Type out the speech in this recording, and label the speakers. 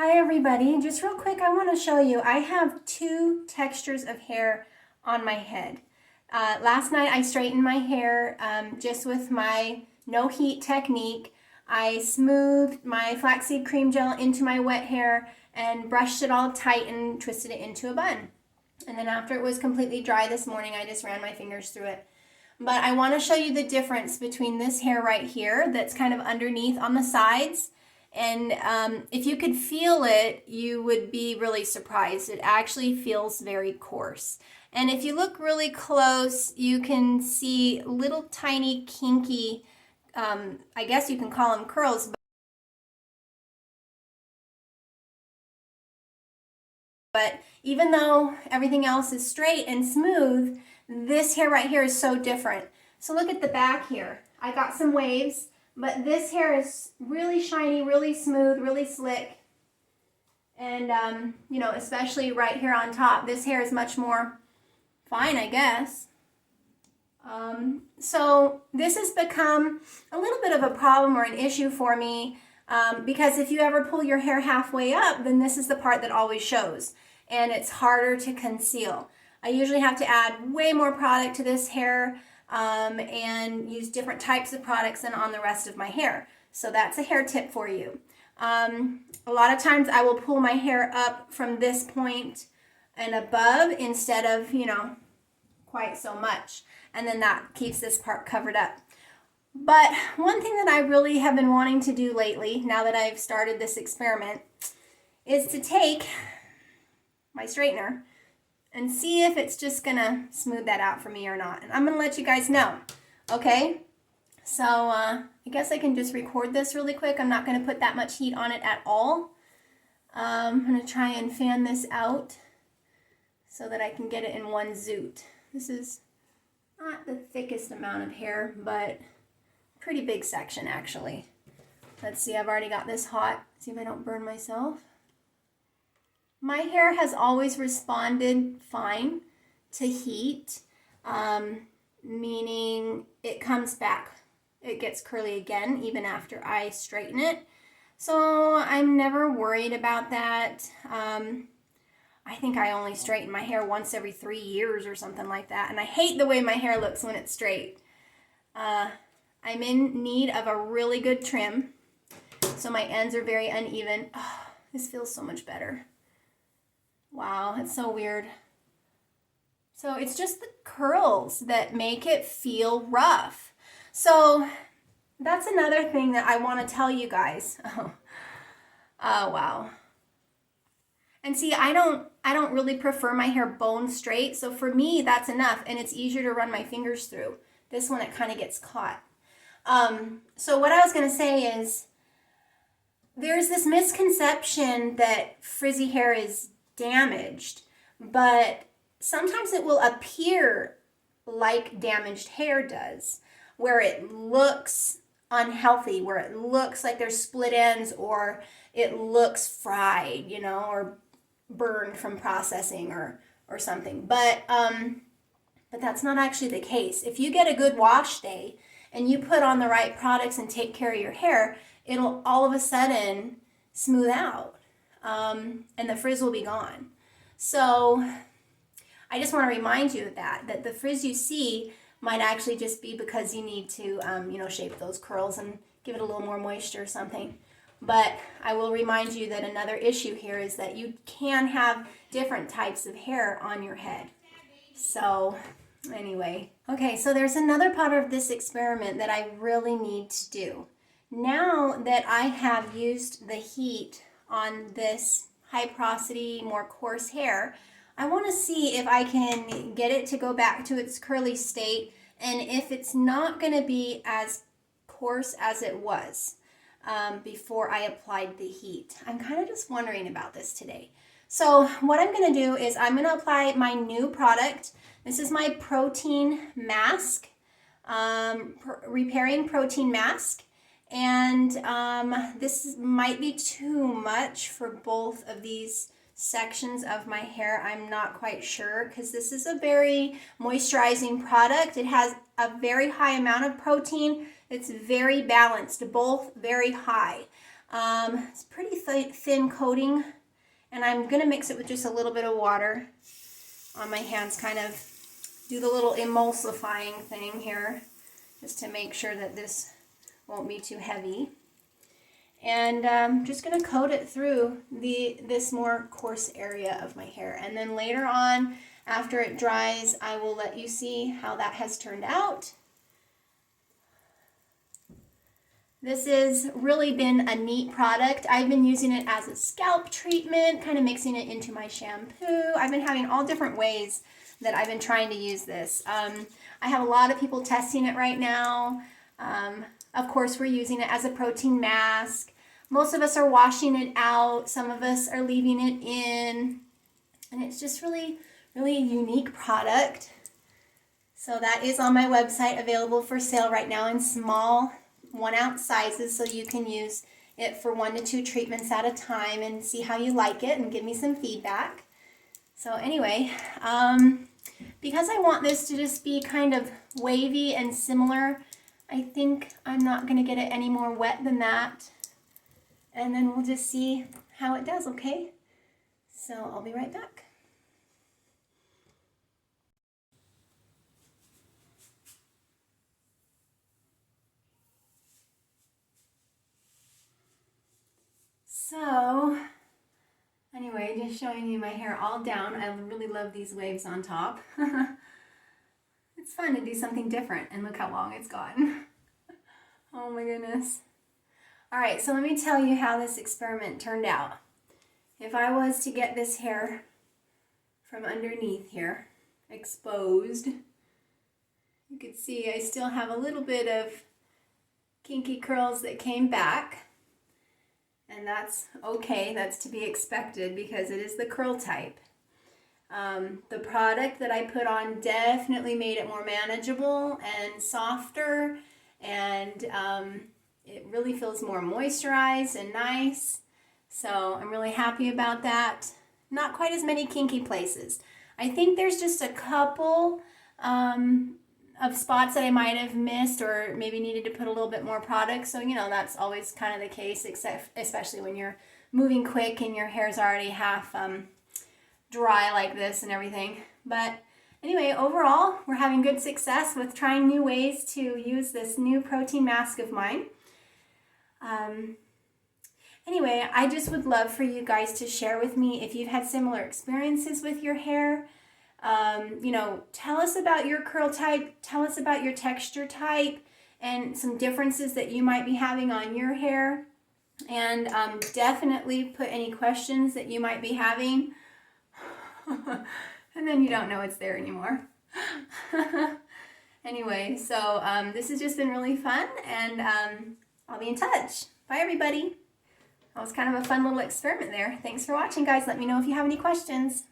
Speaker 1: Hi everybody, just real quick I want to show you, I have two textures of hair on my head. Last night I straightened my hair just with my no heat technique. I smoothed my flaxseed cream gel into my wet hair and brushed it all tight and twisted it into a bun. And then after it was completely dry this morning, I just ran my fingers through it. But I want to show you the difference between this hair right here that's kind of underneath on the sides. And if you could feel it, you would be really surprised. It actually feels very coarse. And if you look really close, you can see little tiny kinky, I guess you can call them curls. But even though everything else is straight and smooth, this hair right here is so different. So look at the back here. I got some waves. But this hair is really shiny, really smooth, really slick. And, you know, especially right here on top, this hair is much more fine, I guess. So this has become a little bit of a problem or an issue for me because if you ever pull your hair halfway up, then this is the part that always shows. And it's harder to conceal. I usually have to add way more product to this hair and use different types of products than on the rest of my hair. So that's a hair tip for you. A lot of times I will pull my hair up from this point and above instead of, you know, quite so much. And then that keeps this part covered up. But one thing that I really have been wanting to do lately, now that I've started this experiment, is to take my straightener and see if it's just gonna smooth that out for me or not. And I'm gonna let you guys know, okay? So I guess I can just record this really quick. I'm not gonna put that much heat on it at all. I'm gonna try and fan this out so that I can get it in one zoot. This is not the thickest amount of hair, but pretty big section actually. Let's see, I've already got this hot. See if I don't burn myself. My hair has always responded fine to heat, meaning it comes back. It gets curly again even after I straighten it. So I'm never worried about that. I think I only straighten my hair once every 3 years or something like that. And I hate the way my hair looks when it's straight. I'm in need of a really good trim. So my ends are very uneven. Oh, this feels so much better. Wow, it's so weird. So it's just the curls that make it feel rough. So that's another thing that I want to tell you guys. Oh, wow. And see, I don't really prefer my hair bone straight. So for me, that's enough. And it's easier to run my fingers through. This one, it kind of gets caught. So what I was going to say is there's this misconception that frizzy hair is damaged, but sometimes it will appear like damaged hair does, where it looks unhealthy, where it looks like there's split ends, or it looks fried, you know, or burned from processing or something. But that's not actually the case. If you get a good wash day and you put on the right products and take care of your hair, it'll all of a sudden smooth out. And the frizz will be gone. So I just want to remind you of that the frizz you see might actually just be because you need to, you know, shape those curls and give it a little more moisture or something. But I will remind you that another issue here is that you can have different types of hair on your head. So anyway, okay, so there's another part of this experiment that I really need to do. Now that I have used the heat on this high porosity, more coarse hair, I want to see if I can get it to go back to its curly state and if it's not going to be as coarse as it was before I applied the heat. I'm kind of just wondering about this today. So what I'm going to do is I'm going to apply my new product. This is my protein mask, repairing protein mask. And this might be too much for both of these sections of my hair. I'm not quite sure because this is a very moisturizing product. It has a very high amount of protein. It's very balanced, both very high. It's pretty thin coating, and I'm gonna mix it with just a little bit of water on my hands, kind of do the little emulsifying thing here, just to make sure that this won't be too heavy. And I'm just gonna coat it through this more coarse area of my hair. And then later on, after it dries, I will let you see how that has turned out. This has really been a neat product. I've been using it as a scalp treatment, kind of mixing it into my shampoo. I've been having all different ways that I've been trying to use this. I have a lot of people testing it right now. Of course, we're using it as a protein mask. Most of us are washing it out. Some of us are leaving it in. And it's just really, really a unique product. So that is on my website, available for sale right now in small 1-ounce sizes, so you can use it for 1 to 2 treatments at a time and see how you like it and give me some feedback. So anyway, because I want this to just be kind of wavy and similar, I think I'm not going to get it any more wet than that. And then we'll just see how it does, okay? So I'll be right back. So, anyway, just showing you my hair all down. I really love these waves on top. It's fun to do something different, and look how long it's gotten. Oh my goodness. All right, so let me tell you how this experiment turned out. If I was to get this hair from underneath here, exposed, you could see I still have a little bit of kinky curls that came back. And that's okay, that's to be expected because it is the curl type. The product that I put on definitely made it more manageable and softer, and it really feels more moisturized and nice. So I'm really happy about that. Not quite as many kinky places. I think there's just a couple of spots that I might have missed or maybe needed to put a little bit more product. So, you know, that's always kind of the case, especially when you're moving quick and your hair's already half dry like this and everything. But anyway, overall, we're having good success with trying new ways to use this new protein mask of mine. Anyway, I just would love for you guys to share with me if you've had similar experiences with your hair. You know, tell us about your curl type, tell us about your texture type, and some differences that you might be having on your hair. And definitely put any questions that you might be having. And then you don't know it's there anymore. Anyway, so this has just been really fun, and I'll be in touch. Bye, everybody. That was kind of a fun little experiment there. Thanks for watching, guys. Let me know if you have any questions.